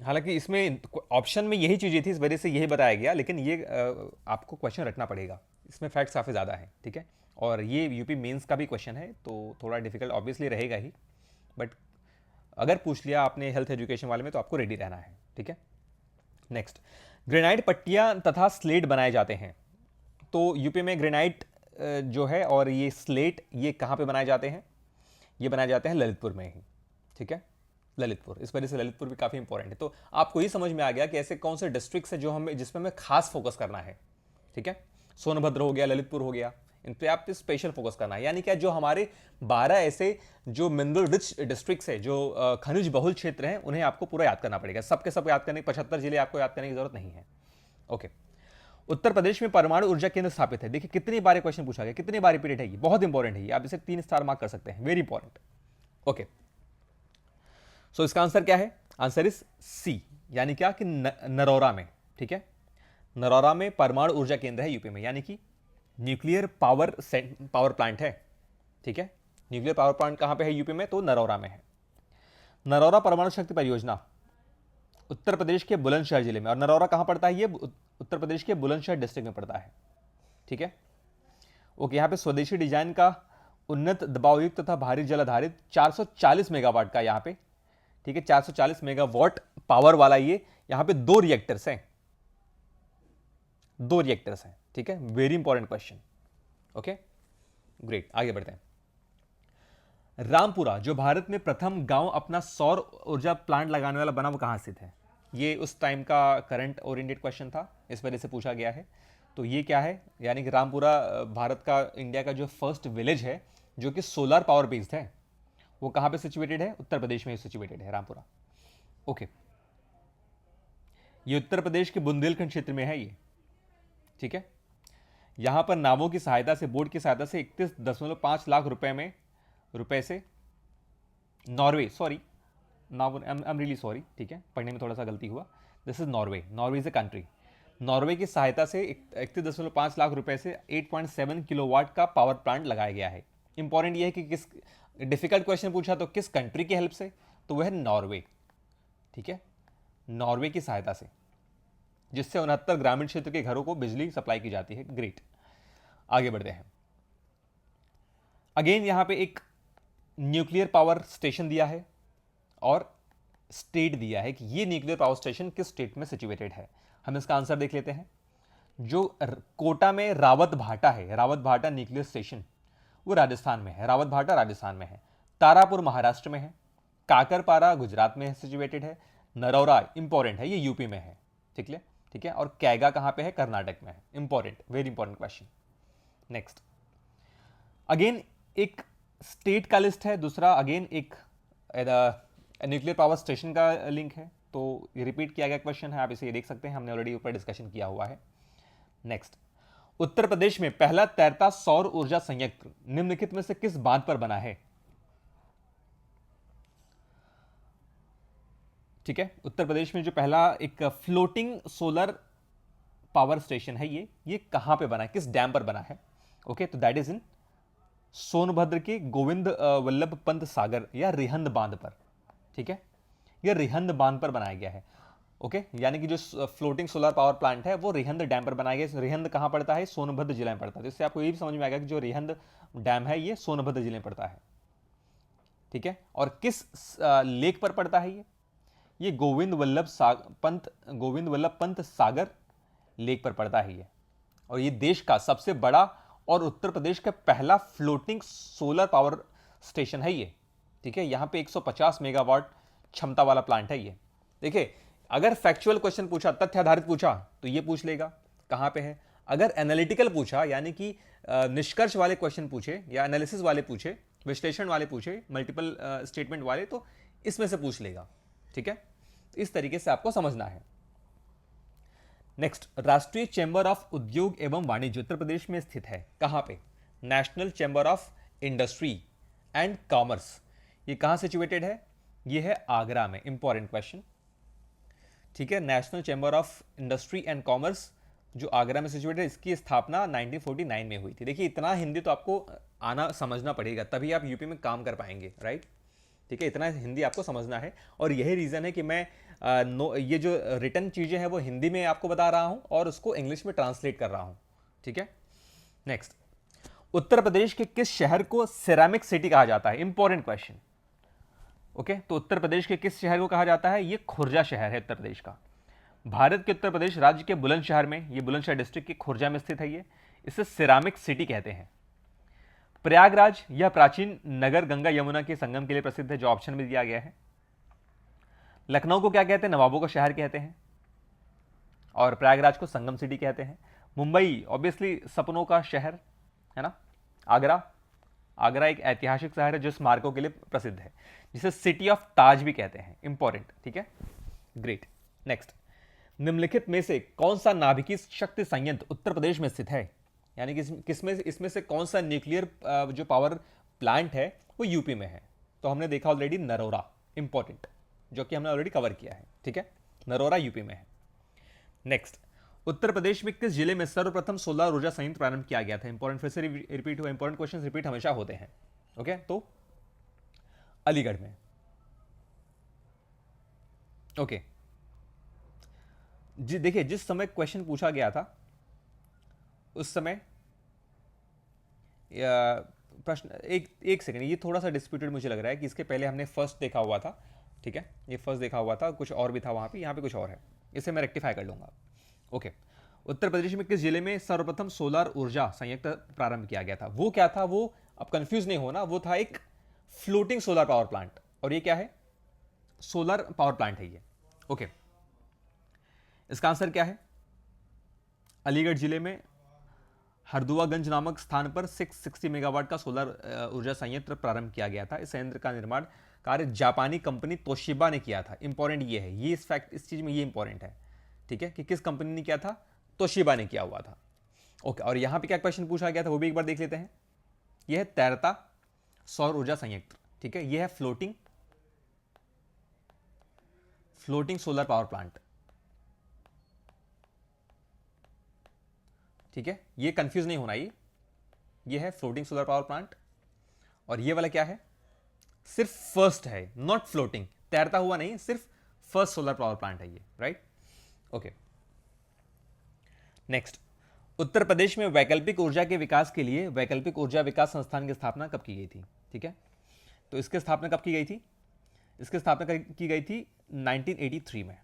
हालांकि इसमें ऑप्शन में यही चीज़ें थी, इस वजह से यही बताया गया, लेकिन ये आपको क्वेश्चन रटना पड़ेगा। इसमें फैक्ट्स काफ़ी ज़्यादा है, ठीक है? और ये यूपी मेंस का भी क्वेश्चन है, तो थोड़ा डिफिकल्ट ऑब्वियसली रहेगा ही, बट अगर पूछ लिया आपने हेल्थ एजुकेशन वाले में तो आपको रेडी रहना है, ठीक है? नेक्स्ट, ग्रेनाइट पट्टियाँ तथा स्लेट बनाए जाते हैं। तो यूपी में ग्रेनाइट जो है और ये स्लेट, ये कहाँ पे बनाए जाते हैं? ये बनाए जाते हैं ललितपुर में ही, ठीक है? ललितपुर, इस वजह से ललितपुर भी काफ़ी इंपॉर्टेंट है। तो आपको ये समझ में आ गया कि ऐसे कौन से डिस्ट्रिक्ट्स है जो हमें, जिसमें हमें खास फोकस करना है, ठीक है? सोनभद्र हो गया, ललितपुर हो गया, इन पे आप स्पेशल फोकस करना है। यानी क्या, जो हमारे 12 ऐसे जो मिनरल रिच डिस्ट्रिक्ट्स है, जो खनिज बहुल क्षेत्र हैं, उन्हें आपको पूरा याद करना पड़ेगा। सबके सब याद करने, 75 जिले आपको याद करने की जरूरत नहीं है। ओके, उत्तर प्रदेश में परमाणु ऊर्जा केंद्र स्थापित है। देखिए कितनी बार क्वेश्चन पूछा गया, कितनी बार रिपीटेड है, ये बहुत इंपॉर्टेंट है, ये आप इसे 3 स्टार मार्क कर सकते हैं, वेरी इंपॉर्टेंट। ओके, सो इसका आंसर क्या है? आंसर इज सी, यानी क्या कि नरौरा में, ठीक है? नरौरा में परमाणु ऊर्जा केंद्र है यूपी में, यानी कि न्यूक्लियर पावर प्लांट है, ठीक है? न्यूक्लियर पावर प्लांट कहां पे है यूपी में? तो नरौरा में है। नरौरा परमाणु शक्ति परियोजना उत्तर प्रदेश के बुलंदशहर जिले में, और नरौरा कहां पड़ता है? ये उत्तर प्रदेश के बुलंदशहर डिस्ट्रिक्ट में पड़ता है, ठीक है? ओके, यहां पे स्वदेशी डिजाइन का उन्नत दबावयुक्त तथा भारी जल आधारित 440 मेगावाट का यहां पे, ठीक है, 440 मेगावाट पावर वाला ये यहां पे 2 रिएक्टर्स हैं, 2 रिएक्टर्स हैं, ठीक है? Very important question. Okay, great, आगे बढ़ते हैं। रामपुरा, जो भारत में प्रथम गांव अपना सौर ऊर्जा प्लांट लगाने वाला बना, वो कहां स्थित है? ये उस टाइम का करंट ओरिएंटेड क्वेश्चन था, इस वजह से पूछा गया है। तो ये क्या है? यानी कि रामपुरा भारत का, इंडिया का जो फर्स्ट विलेज है जो कि सोलर पावर बेस्ड है, वो कहां पे सिचुएटेड है? उत्तर प्रदेश में सिचुएटेड है रामपुरा। ओके, ये उत्तर प्रदेश के बुंदेलखंड क्षेत्र में है ये, ठीक है? यहां पर नावों की सहायता से, बोट की सहायता से 31.5 लाख रुपए से Norway, sorry, I am really sorry, ठीक है, पढ़ने में थोड़ा सा गलती हुआ। This is Norway, Norway is a country. Norway की सहायता से 31.5 लाख रुपए से 8.7 किलोवाट का पावर प्लांट लगाया गया है। इंपॉर्टेंट ये है कि किस, डिफिकल्ट क्वेश्चन पूछा तो किस कंट्री की हेल्प से? तो वह है नॉर्वे, ठीक है? नॉर्वे की सहायता से, जिससे 69 ग्रामीण क्षेत्र के घरों को बिजली सप्लाई की जाती है। ग्रेट, आगे बढ़ते हैं। अगेन यहां पे एक न्यूक्लियर पावर स्टेशन दिया है और स्टेट दिया है कि ये न्यूक्लियर पावर स्टेशन किस स्टेट में सिचुएटेड है। हम इसका आंसर देख लेते हैं। जो कोटा में रावत भाटा है, रावत भाटा न्यूक्लियर स्टेशन, वो राजस्थान में है, रावत भाटा राजस्थान में है। तारापुर महाराष्ट्र में है। काकरपारा गुजरात में सिचुएटेड है। नरौरा इंपॉर्टेंट है, ये यूपी में है, ठीक है? और कैगा कहां पे है? कर्नाटक में है। Important, very important question. Next, again एक स्टेट का लिस्ट है, दूसरा अगेन एक न्यूक्लियर पावर स्टेशन का लिंक है, तो ये रिपीट किया गया क्वेश्चन है, आप इसे ये देख सकते हैं, हमने ऑलरेडी ऊपर डिस्कशन किया हुआ है। नेक्स्ट, उत्तर प्रदेश में पहला तैरता सौर ऊर्जा संयंत्र निम्नलिखित में से किस बांध पर बना है? ठीक है, उत्तर प्रदेश में जो पहला एक फ्लोटिंग सोलर पावर स्टेशन है, ये कहां पे बना है, किस डैम पर बना है? ओके, तो दैट इज इन सोनभद्र के गोविंद वल्लभ पंत सागर या रिहंद बांध पर। ठीक है, यह रिहंद बांध पर बनाया गया है। ओके, यानी कि जो फ्लोटिंग सोलर पावर प्लांट है वो रिहंद डैम पर बनाया गया। रिहंद कहां पड़ता है? सोनभद्र जिला में पड़ता है। तो इससे आपको ये भी समझ में आएगा कि जो रिहंद डैम है ये सोनभद्र जिले में पड़ता है। ठीक है, और किस लेक पर पड़ता है ये गोविंद वल्लभ पंत सागर लेक पर पड़ता है ये। और ये देश का सबसे बड़ा और उत्तर प्रदेश का पहला फ्लोटिंग सोलर पावर स्टेशन है ये। ठीक है, यहां पे 150 मेगावाट क्षमता वाला प्लांट है ये। देखिए, अगर फैक्चुअल क्वेश्चन पूछा, तथ्य आधारित पूछा, तो ये पूछ लेगा कहां पे है। अगर एनालिटिकल पूछा, यानी कि निष्कर्ष वाले क्वेश्चन पूछे या एनालिसिस वाले पूछे, विश्लेषण वाले पूछे, मल्टीपल स्टेटमेंट वाले, तो इसमें से पूछ लेगा। ठीक है, इस तरीके से आपको समझना है। नेक्स्ट, राष्ट्रीय चैंबर ऑफ उद्योग एवं वाणिज्य उत्तर प्रदेश में स्थित है, कहां पे? National chamber of industry and commerce, ये कहां सिचुएटेड है? ये है आगरा में। Important question. ठीक है, national chamber of industry and commerce जो आगरा में सिचुएटेड है, इसकी स्थापना 1949 में हुई थी। देखिए, इतना हिंदी तो आपको आना समझना पड़ेगा, तभी आप यूपी में काम कर पाएंगे, राइट? ठीक है, इतना हिंदी आपको समझना है, और यही रीज़न है कि मैं ये जो रिटर्न चीज़ें हैं वो हिंदी में आपको बता रहा हूं और उसको इंग्लिश में ट्रांसलेट कर रहा हूं। ठीक है, नेक्स्ट, उत्तर प्रदेश के किस शहर को सिरेमिक सिटी कहा जाता है? Important question. ओके, तो उत्तर प्रदेश के किस शहर को कहा जाता है? ये खुर्जा शहर है उत्तर प्रदेश का। भारत के उत्तर प्रदेश राज्य के बुलंदशहर में, ये बुलंदशहर डिस्ट्रिक्ट के खुर्जा में स्थित है ये, इसे सिरेमिक सिटी कहते हैं। प्रयागराज यह प्राचीन नगर गंगा यमुना के संगम के लिए प्रसिद्ध है, जो ऑप्शन में दिया गया है। लखनऊ को क्या कहते हैं? नवाबों का शहर कहते हैं, और प्रयागराज को संगम सिटी कहते हैं। मुंबई ऑब्वियसली सपनों का शहर है ना। आगरा एक ऐतिहासिक शहर है जो स्मारकों के लिए प्रसिद्ध है, जिसे सिटी ऑफ ताज भी कहते हैं। इंपॉर्टेंट, ठीक है, ग्रेट। नेक्स्ट, निम्नलिखित में से कौन सा नाभिकीय शक्ति संयंत्र उत्तर प्रदेश में स्थित है? यानी कि इसमें से कौन सा न्यूक्लियर जो पावर प्लांट है वो यूपी में है? तो हमने देखा ऑलरेडी नरोरा, इंपॉर्टेंट, जो कि हमने ऑलरेडी कवर किया है। ठीक है, नरोरा यूपी में है। नेक्स्ट, उत्तर प्रदेश में किस जिले में सर्वप्रथम सोलर ऊर्जा संयंत्र प्रारंभ किया गया था? इंपॉर्टेंट, फिर से रिपीट हुआ। इंपॉर्टेंट क्वेश्चन रिपीट हमेशा होते हैं। ओके, तो अलीगढ़ में। ओके जी, देखिए, जिस समय क्वेश्चन पूछा गया था उस समय प्रश्न, एक सेकंड, ये थोड़ा सा डिस्प्यूटेड मुझे लग रहा है कि इसके पहले हमने फर्स्ट देखा हुआ था। ठीक है, ये फर्स्ट देखा हुआ था, कुछ और भी था वहां पे, यहाँ पे कुछ और है, इसे मैं रेक्टिफाई कर लूंगा। ओके, उत्तर प्रदेश में किस जिले में सर्वप्रथम सोलर ऊर्जा संयंत्र प्रारंभ किया गया था? वो क्या था? वो, अब कंफ्यूज नहीं होना, वो था एक फ्लोटिंग सोलर पावर प्लांट, और ये क्या है? सोलर पावर प्लांट है ये। ओके, इसका आंसर क्या है? अलीगढ़ जिले में हरदुआगंज नामक स्थान पर 660 मेगावाट का सोलर ऊर्जा संयंत्र प्रारंभ किया गया था। इस संयंत्र का निर्माण कार्य जापानी कंपनी तोशिबा ने किया था। इंपॉर्टेंट ये है, ये इस चीज में ये इंपॉर्टेंट है। ठीक है, कि किस कंपनी ने किया था? तोशिबा ने किया हुआ था। ओके, और यहां पे क्या क्वेश्चन पूछा गया था वो भी एक बार देख लेते हैं। यह है तैरता सौर ऊर्जा संयंत्र। ठीक है, यह है फ्लोटिंग सोलर पावर प्लांट। ठीक है, ये कंफ्यूज नहीं होना, ये है फ्लोटिंग सोलर पावर प्लांट, और ये वाला क्या है? सिर्फ फर्स्ट है, नॉट फ्लोटिंग, तैरता हुआ नहीं, सिर्फ फर्स्ट सोलर पावर प्लांट है ये, right? Okay, next, Uttar Pradesh में वैकल्पिक ऊर्जा के विकास के लिए वैकल्पिक ऊर्जा विकास संस्थान की स्थापना कब की गई थी? ठीक है, तो इसकी स्थापना कब की गई थी? इसकी स्थापना की गई थी 1983 में,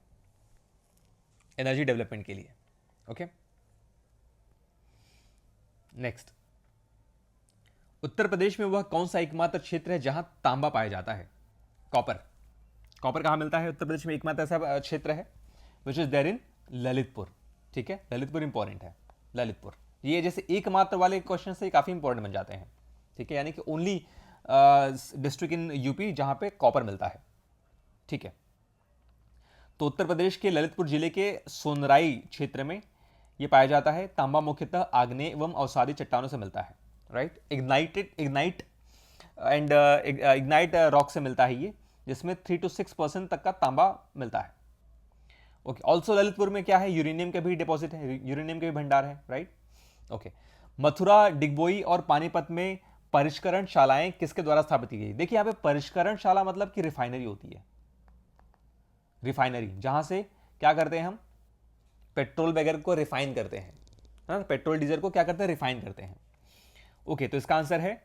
एनर्जी डेवलपमेंट के लिए। ओके, नेक्स्ट, उत्तर प्रदेश में वह कौन सा एकमात्र क्षेत्र है जहां तांबा पाया जाता है? कॉपर। कॉपर कहां मिलता है? उत्तर प्रदेश में एकमात्र ऐसा क्षेत्र है which is there in Lalitpur. ठीक है, ललितपुर इंपॉर्टेंट है, ललितपुर। ये जैसे एकमात्र वाले क्वेश्चन से काफी इंपॉर्टेंट बन जाते हैं। ठीक है, यानी कि ओनली डिस्ट्रिक्ट इन यूपी जहां पे कॉपर मिलता है। ठीक है। तो उत्तर प्रदेश के ललितपुर जिले के सोनराई क्षेत्र में ये पाया जाता है। तांबा मुख्यतः आग्नेय एवं अवसादी चट्टानों से मिलता है, राइट। इग्नाइट रॉक से मिलता है ये, जिसमें 3 to 6% तक का तांबा मिलता है। ओके, ऑल्सो ललितपुर में क्या है, यूरेनियम के भी डिपॉजिट है, यूरेनियम के भी भंडार है, राइट। ओके, मथुरा, डिगबोई और पानीपत में परिष्करण शालाएं किसके द्वारा स्थापित की गई? देखिए यहाँ पे परिष्करण शाला मतलब कि रिफाइनरी होती है, रिफाइनरी, जहां से क्या करते हैं हम, पेट्रोल वगैरह को रिफाइन करते हैं, हाँ, पेट्रोल डीजल को क्या करते हैं, रिफाइन करते हैं। ओके, तो इसका आंसर है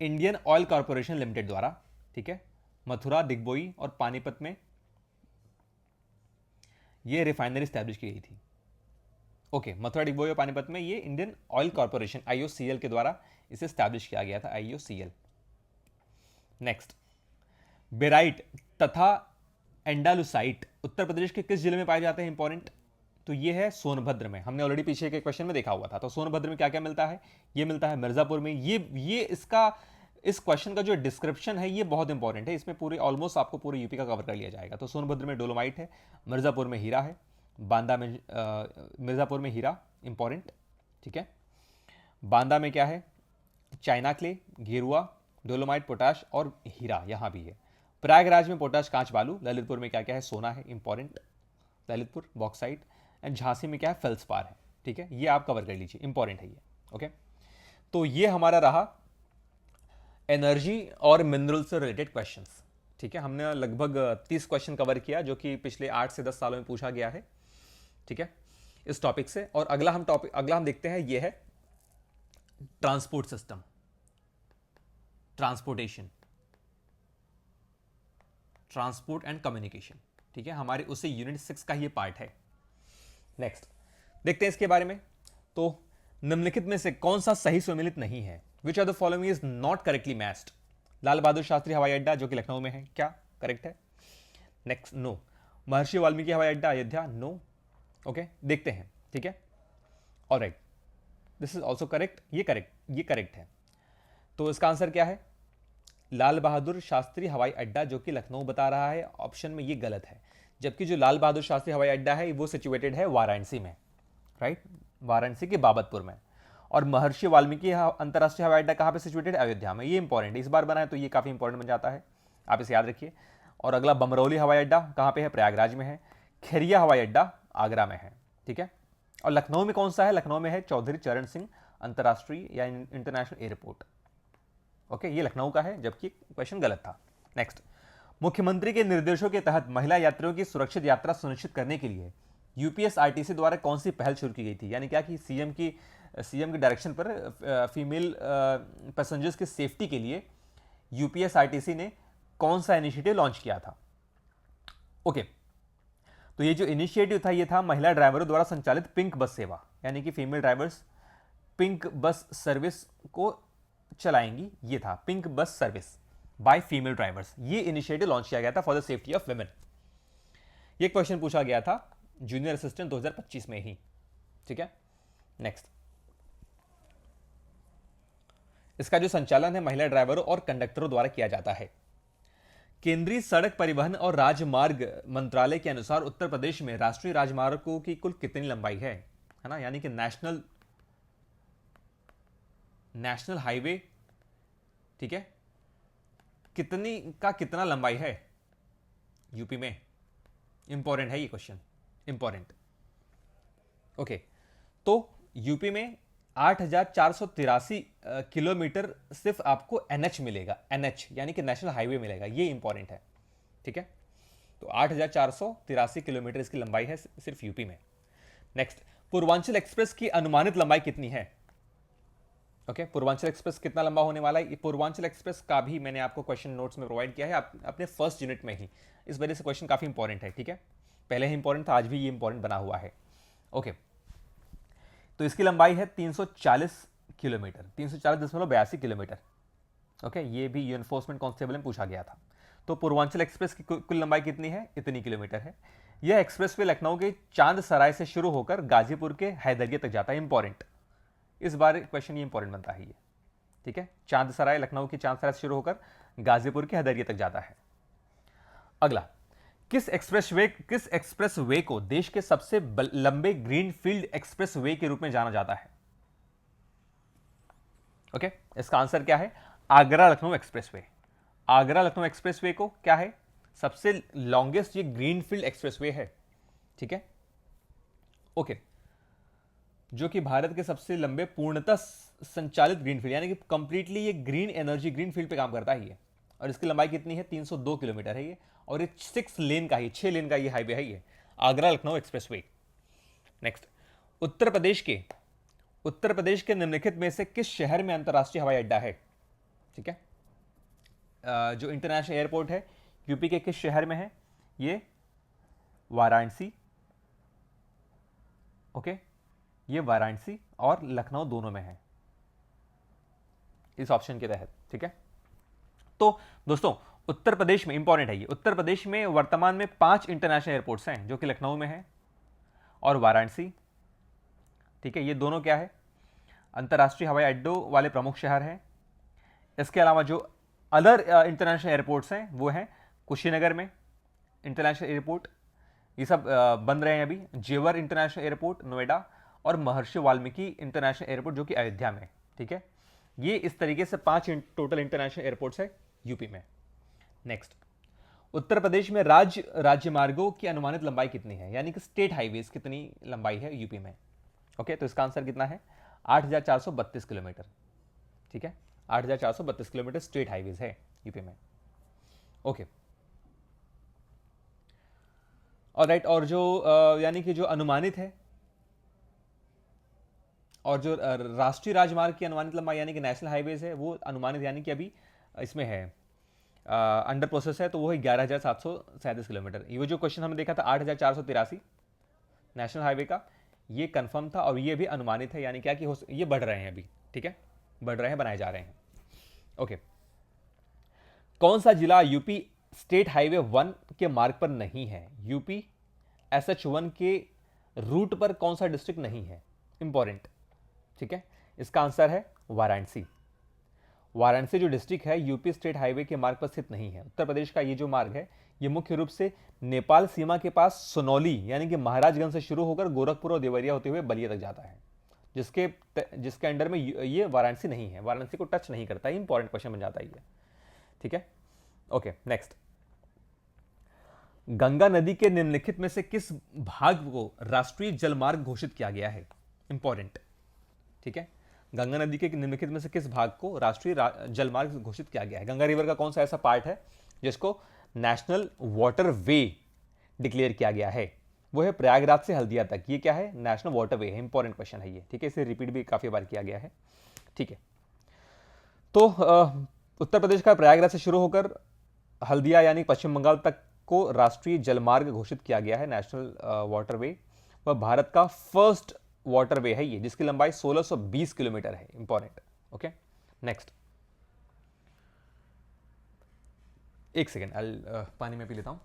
इंडियन ऑयल कॉर्पोरेशन लिमिटेड द्वारा, ठीक है। मथुरा, डिगबोई और पानीपत में ये रिफाइनरी स्टैब्लिश की गई थी। ओके, मथुरा, डिगबोई और पानीपत में ये इंडियन ऑयल कॉर्पोरेशन IOCL के द्वारा इसे स्टैब्लिश किया गया था, IOCL। नेक्स्ट, बेराइट तथा एंडालुसाइट उत्तर प्रदेश के किस जिले में पाए जाते हैं? इंपॉर्टेंट, तो ये है सोनभद्र में। हमने ऑलरेडी पीछे के क्वेश्चन में देखा हुआ था। तो सोनभद्र में क्या क्या मिलता है? ये मिलता है मिर्जापुर में। ये इस क्वेश्चन का जो डिस्क्रिप्शन है ये बहुत इंपॉर्टेंट है, इसमें पूरे ऑलमोस्ट आपको पूरे यूपी का कवर कर लिया जाएगा। तो सोनभद्र में डोलोमाइट है, मिर्जापुर में हीरा है, बांदा में मिर्जापुर में हीरा इंपॉर्टेंट, ठीक है। बांदा में क्या है? चाइना क्ले, गेरुआ, डोलोमाइट, पोटाश और हीरा यहाँ भी है। प्रयागराज में पोटाश, कांच, बालू। ललितपुर में क्या क्या है? सोना है important, Lalitpur bauxite. And Jhansi में क्या है? फेल्सपार है, ठीक है। ये आप कवर कर लीजिए, इंपॉर्टेंट है ये। ओके, तो ये हमारा रहा एनर्जी और मिनरल से रिलेटेड क्वेश्चंस, ठीक है। हमने लगभग 30 क्वेश्चन कवर किया जो कि पिछले 8 से 10 सालों में पूछा गया है, ठीक है, इस टॉपिक से। और अगला हम देखते हैं, ये है transport system, transportation, transport and communication, ठीक है। हमारे उसे यूनिट 6 का ये पार्ट है। नेक्स्ट देखते हैं इसके बारे में। तो निम्नलिखित में से कौन सा सही सुमेलित नहीं है? Which of the following is not correctly matched? Lal Bahadur Shastri हवाई अड्डा जो कि लखनऊ में है, क्या करेक्ट है? Next, no. महर्षि वाल्मीकि हवाई अड्डा अयोध्या, नो। ओके, देखते हैं, ठीक है। Alright, this is also correct, ये करेक्ट है। तो इसका आंसर क्या है? लाल बहादुर शास्त्री हवाई अड्डा जो कि लखनऊ बता रहा है, ऑप्शन में ये गलत है। जबकि जो लाल बहादुर शास्त्री हवाई अड्डा है वो सिचुएटेड है वाराणसी में, राइट, वाराणसी के बाबतपुर में। और महर्षि वाल्मीकि अंतर्राष्ट्रीय हवाई अड्डा कहाँ पे सिचुएटेड है? अयोध्या में। ये इंपॉर्टेंट है, इस बार बना है तो ये काफ़ी इंपॉर्टेंट बन जाता है, आप इसे याद रखिए। और अगला बमरौली हवाई अड्डा कहाँ पे है? प्रयागराज में है। खेरिया हवाई अड्डा आगरा में है, ठीक है। और लखनऊ में कौन सा है? लखनऊ में है चौधरी चरण सिंह अंतर्राष्ट्रीय या इंटरनेशनल एयरपोर्ट। ओके, ये लखनऊ का है, जबकि क्वेश्चन गलत था। नेक्स्ट, मुख्यमंत्री के निर्देशों के तहत महिला यात्रियों की सुरक्षित यात्रा सुनिश्चित करने के लिए यूपीएसआरटीसी द्वारा कौन सी पहल शुरू की गई थी? यानी क्या कि सीएम के डायरेक्शन पर फीमेल पैसेंजर्स की सेफ्टी के लिए यूपीएसआरटीसी ने कौन सा इनिशिएटिव लॉन्च किया था? ओके, तो ये जो इनिशिएटिव था ये था महिला ड्राइवरों द्वारा संचालित पिंक बस सेवा, यानी कि female drivers pink bus service को चलाएंगी। ये था pink bus service by female drivers. ये इनिशिएटिव लॉन्च किया गया था for the safety of women. ये क्वेश्चन पूछा गया था जूनियर असिस्टेंट 2025 में ही, ठीक है। नेक्स्ट, इसका जो संचालन है महिला ड्राइवरों और कंडक्टरों द्वारा किया जाता है। केंद्रीय सड़क परिवहन और राजमार्ग मंत्रालय के अनुसार उत्तर प्रदेश में राष्ट्रीय राजमार्गों की कुल कितनी लंबाई है ना, यानी कि नेशनल हाईवे, ठीक है, कितना लंबाई है यूपी में? इंपॉर्टेंट है ये क्वेश्चन, इंपॉर्टेंट। ओके, तो यूपी में 8,483 किलोमीटर सिर्फ आपको एनएच मिलेगा, एनएच यानी कि नेशनल हाईवे मिलेगा, ये इंपॉर्टेंट है, ठीक है। तो 8,483 किलोमीटर इसकी लंबाई है सिर्फ यूपी में। नेक्स्ट, पूर्वांचल एक्सप्रेस की अनुमानित लंबाई कितनी है? ओके, पूर्वांचल एक्सप्रेस कितना लंबा होने वाला है? पूर्वांचल एक्सप्रेस का भी मैंने आपको क्वेश्चन नोट्स में प्रोवाइड किया है अपने फर्स्ट यूनिट में ही, इस वजह से क्वेश्चन काफी इंपॉर्टेंट है, ठीक है। पहले ही इंपॉर्टेंट था, आज भी ये इंपॉर्टेंट बना हुआ है। ओके, तो इसकी लंबाई है 340 किलोमीटर, 340.82 किलोमीटर। ओके, ये भी एनफोर्समेंट कांस्टेबल में पूछा गया था। तो पूर्वांचल एक्सप्रेस की कुल लंबाई कितनी है? इतनी किलोमीटर है। यह एक्सप्रेसवे लखनऊ के चांद सराय से शुरू होकर गाजीपुर के हैदरिया तक जाता है, इंपॉर्टेंट। इस बार क्वेश्चन ये इंपॉर्टेंट बनता है ये, ठीक है। चांद सराय, लखनऊ की चांद सराय से शुरू होकर गाजीपुर के हैदरिया तक जाता है। अगला, किस एक्सप्रेसवे को देश के सबसे लंबे ग्रीनफील्ड एक्सप्रेसवे के रूप में जाना जाता है? ओके, इसका आंसर क्या है? आगरा लखनऊ एक्सप्रेसवे। आगरा लखनऊ एक्सप्रेसवे को क्या है? सबसे लॉन्गेस्ट ये ग्रीनफील्ड एक्सप्रेसवे है। ठीक है, ओके, जो कि भारत के सबसे लंबे पूर्णतः संचालित ग्रीनफील्ड, यानी कि कंप्लीटली ये ग्रीन एनर्जी ग्रीनफील्ड पे काम करता है ये। और इसकी लंबाई कितनी है? 302 किलोमीटर है ये, और ये 6 लेन का ही 6 लेन का ये हाईवे है ये, आगरा लखनऊ एक्सप्रेसवे। नेक्स्ट, उत्तर प्रदेश के निम्नलिखित में से किस शहर में अंतर्राष्ट्रीय हवाई अड्डा है? ठीक है, जो इंटरनेशनल एयरपोर्ट है यूपी के किस शहर में है? ये वाराणसी। ओके, ये वाराणसी और लखनऊ दोनों में है इस ऑप्शन के तहत। ठीक है, तो दोस्तों उत्तर प्रदेश में इंपॉर्टेंट है ये, उत्तर प्रदेश में वर्तमान में 5 इंटरनेशनल एयरपोर्ट्स हैं, जो कि लखनऊ में है और वाराणसी। ठीक है, ये दोनों क्या है? अंतर्राष्ट्रीय हवाई अड्डों वाले प्रमुख शहर हैं। इसके अलावा जो अदर इंटरनेशनल एयरपोर्ट्स हैं वो हैं कुशीनगर में इंटरनेशनल एयरपोर्ट, ये सब बन रहे हैं अभी। जेवर इंटरनेशनल एयरपोर्ट नोएडा, और महर्षि वाल्मीकि इंटरनेशनल एयरपोर्ट जो कि अयोध्या में। ठीक है, ये इस तरीके से 5 टोटल इंटरनेशनल एयरपोर्ट्स है यूपी में। नेक्स्ट, उत्तर प्रदेश में राज्य मार्गों की अनुमानित लंबाई कितनी है, यानी कि स्टेट हाईवेज कितनी लंबाई है यूपी में? ओके, तो इसका आंसर कितना है? 8,432 किलोमीटर। ठीक है, 8,432 किलोमीटर स्टेट हाईवेज है यूपी में। ओके, ऑलराइट, और जो यानी कि जो अनुमानित है, और जो राष्ट्रीय राजमार्ग की अनुमानित लंबाई यानी कि नेशनल हाईवेज है, वो अनुमानित यानी कि अभी इसमें है अंडर प्रोसेस है, तो वो है 11,737 किलोमीटर। ये जो क्वेश्चन हमने देखा था 8,483 नेशनल हाईवे का, ये कंफर्म था, और ये भी अनुमानित है, यानी क्या कि ये बढ़ रहे हैं अभी। ठीक है, बढ़ रहे हैं, बनाए जा रहे हैं। ओके, कौन सा जिला यूपी स्टेट हाईवे 1 के मार्ग पर नहीं है? यूपी SH1 के रूट पर कौन सा डिस्ट्रिक्ट नहीं है? इंपॉर्टेंट। ठीक है, इसका आंसर है वाराणसी। वाराणसी जो डिस्ट्रिक्ट है यूपी स्टेट हाईवे के मार्ग पर स्थित नहीं है। उत्तर प्रदेश का ये जो मार्ग है ये मुख्य रूप से नेपाल सीमा के पास सोनौली यानी कि महाराजगंज से शुरू होकर गोरखपुर और देवरिया होते हुए बलिया तक जाता है, जिसके अंडर में ये वाराणसी नहीं है, वाराणसी को टच नहीं करता है। इंपॉर्टेंट क्वेश्चन बन जाता है ये। ठीक है, ओके, नेक्स्ट, गंगा नदी के निम्नलिखित में से किस भाग को राष्ट्रीय जलमार्ग घोषित किया गया है? इंपॉर्टेंट। ठीक है, गंगा नदी के निम्नलिखित में से किस भाग को राष्ट्रीय जलमार्ग घोषित किया गया है? गंगा रिवर का कौन सा ऐसा पार्ट है जिसको नेशनल वाटर वे डिक्लेयर किया गया है? वो है प्रयागराज से हल्दिया तक, ये क्या है? नेशनल वाटर वे है। इंपॉर्टेंट क्वेश्चन है ये। ठीक है, इसे रिपीट भी काफी बार किया गया है। ठीक है, तो उत्तर प्रदेश का प्रयागराज से शुरू होकर हल्दिया यानी पश्चिम बंगाल तक को राष्ट्रीय जलमार्ग घोषित किया गया है, नेशनल वाटरवे। वह भारत का फर्स्ट वाटरवे है ये, जिसकी लंबाई 1620 किलोमीटर है। इंपॉर्टेंट। ओके, नेक्स्ट, एक सेकेंड, पानी में पी लेता हूं।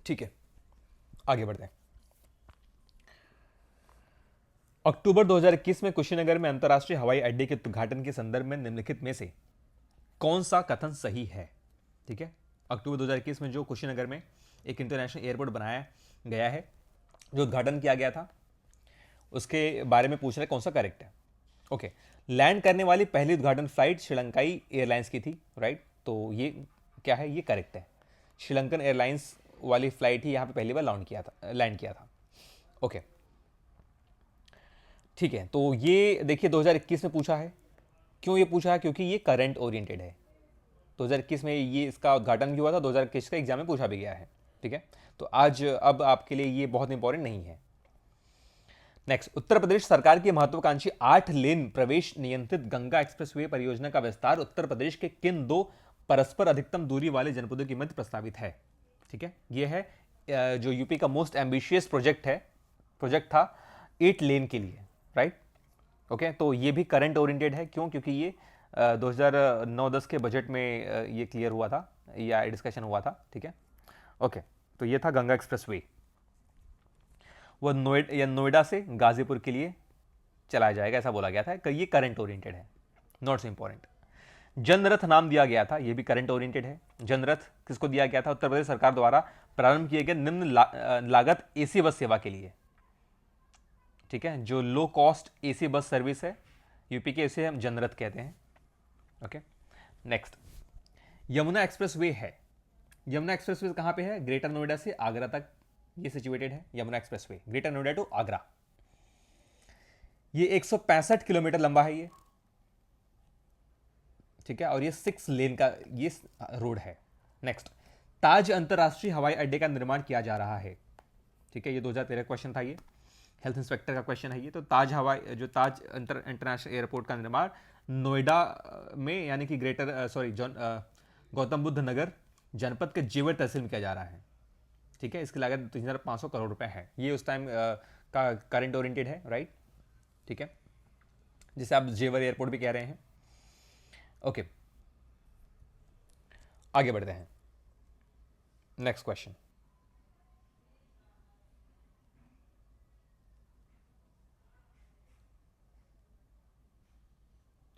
ठीक है, आगे बढ़ते हैं। अक्टूबर 2021 में कुशीनगर में अंतर्राष्ट्रीय हवाई अड्डे के उद्घाटन के संदर्भ में निम्नलिखित में से कौन सा कथन सही है? ठीक है, अक्टूबर 2021 में जो कुशीनगर में एक इंटरनेशनल एयरपोर्ट बनाया गया है, जो उद्घाटन किया गया था, उसके बारे में पूछ रहे कौन सा करेक्ट है। ओके, लैंड करने वाली पहली उद्घाटन फ्लाइट श्रीलंकाई एयरलाइंस की थी, राइट? तो ये क्या है? ये करेक्ट है। श्रीलंकन एयरलाइंस वाली फ्लाइट ही यहाँ पे पहली बार लैंड किया था। ओके, ठीक है, तो ये देखिए 2021 में पूछा है। क्यों ये पूछा है? क्योंकि ये करंट ओरिएंटेड है। 2021 में ये इसका उद्घाटन भी हुआ था, 2021 का एग्जाम में पूछा भी गया है। ठीक है, तो आज अब आपके लिए ये बहुत इंपॉर्टेंट नहीं है। नेक्स्ट, उत्तर प्रदेश सरकार की महत्वाकांक्षी 8 लेन प्रवेश नियंत्रित गंगा एक्सप्रेसवे परियोजना का विस्तार उत्तर प्रदेश के किन 2 परस्पर अधिकतम दूरी वाले जनपदों के मध्य प्रस्तावित है? ठीक है, ये है जो यूपी का मोस्ट एम्बिशियस प्रोजेक्ट था 8 लेन के लिए, राइट? ओके, तो ये भी करंट ओरिएंटेड है। क्यों? क्योंकि ये 2009-10 के बजट में ये क्लियर हुआ था या डिस्कशन हुआ था। ठीक है, ओके, तो ये था गंगा एक्सप्रेसवे। वह नोएडा से गाजीपुर के लिए चलाया जाएगा, ऐसा बोला गया था। ये करंट ओरिएंटेड है, नॉट सो इंपॉर्टेंट। जनरथ नाम दिया गया था, ये भी करंट ओरिएंटेड है। जनरथ किसको दिया गया था? उत्तर प्रदेश सरकार द्वारा प्रारंभ किए गए निम्न लागत एसी बस सेवा के लिए, ठीक है, जो low cost AC bus service है यूपी के, इसे हम जनरथ कहते हैं। ओके, नेक्स्ट यमुना एक्सप्रेसवे है। यमुना एक्सप्रेसवे कहां पे है? ग्रेटर नोएडा से आगरा तक ये सिचुएटेड है। Yamuna expressway Greater Noida to Agra, ये 165 किलोमीटर लंबा है ये, ठीक है, और ये 6 लेन का ये रोड है। नेक्स्ट, ताज अंतरराष्ट्रीय हवाई अड्डे का निर्माण किया जा रहा है, ठीक है, ये 2013 क्वेश्चन था, ये हेल्थ इंस्पेक्टर का क्वेश्चन है ये। तो ताज इंटरनेशनल एयरपोर्ट का निर्माण नोएडा में, यानी कि गौतम बुद्ध नगर जनपद के जेवर तहसील में किया जा रहा है, ठीक है। इसकी लागत 3500 करोड़ रुपए है। ये उस टाइम का करंट ओरिएंटेड है, राइट, ठीक है, जिसे आप जेवर एयरपोर्ट भी कह रहे हैं। ओके, आगे बढ़ते हैं। Next question,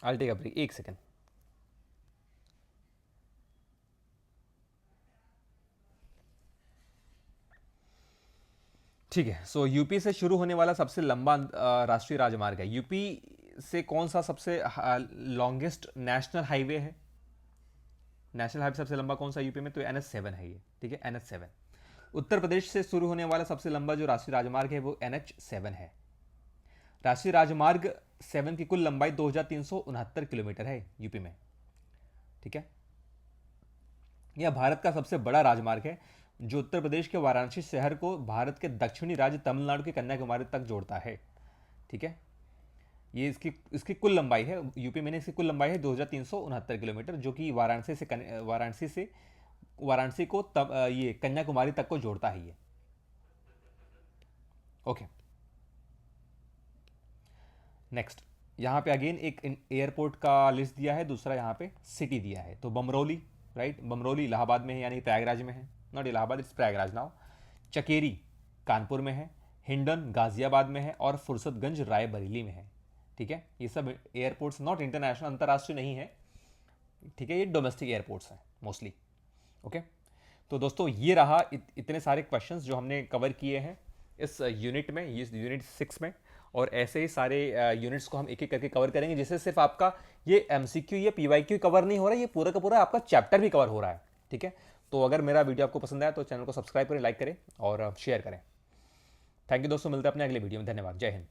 I take a break, एक सेकेंड। ठीक है, सो यूपी से शुरू होने वाला सबसे लंबा राष्ट्रीय राजमार्ग है। यूपी से कौन सा सबसे लॉन्गेस्ट नेशनल हाईवे है? नेशनल हाईवे सबसे लंबा कौन सा यूपी में? तो NH7 है ये, ठीक है, NH7। उत्तर प्रदेश से शुरू होने वाला सबसे लंबा जो राष्ट्रीय राजमार्ग है वो NH7 है। राष्ट्रीय राजमार्ग 7 की कुल लंबाई 2369 किलोमीटर है यूपी में, ठीक है। यह भारत का सबसे बड़ा राजमार्ग है जो उत्तर प्रदेश के वाराणसी शहर को भारत के दक्षिणी राज्य तमिलनाडु के कन्याकुमारी तक जोड़ता है, ठीक है। ये इसकी कुल लंबाई है, यूपी में इसकी कुल लंबाई है 2369 किलोमीटर, जो कि वाराणसी को ये कन्याकुमारी तक को जोड़ता है ये। ओके, नेक्स्ट, यहां पे अगेन एक एयरपोर्ट का लिस्ट दिया है, दूसरा यहां पे सिटी दिया है। तो बमरौली, राइट, बमरौली इलाहाबाद में है, यानी प्रयागराज में है, not Allahabad, it's Prayagraj now. Chakeri Kanpur में है, हिंडन गाजियाबाद में है, और फुर्सतगंज रायबरेली में है, ठीक है। ये सब एयरपोर्ट्स नॉट इंटरनेशनल, अंतर्राष्ट्रीय नहीं है, ठीक है, ये डोमेस्टिक एयरपोर्ट्स हैं मोस्टली। ओके, तो दोस्तों ये रहा इतने सारे क्वेश्चंस जो हमने कवर किए हैं इस यूनिट में, इस यूनिट 6 में, और ऐसे ही सारे यूनिट्स को हम एक एक करके कवर करेंगे, जिससे सिर्फ आपका ये MCQ या PYQ कवर नहीं हो रहा है, ये पूरा का पूरा आपका चैप्टर भी कवर हो रहा है, ठीक है। तो अगर मेरा वीडियो आपको पसंद आया तो चैनल को सब्सक्राइब करें, लाइक करें और शेयर करें। थैंक यू दोस्तों, मिलते हैं अपने अगले वीडियो में। धन्यवाद, जय हिंद।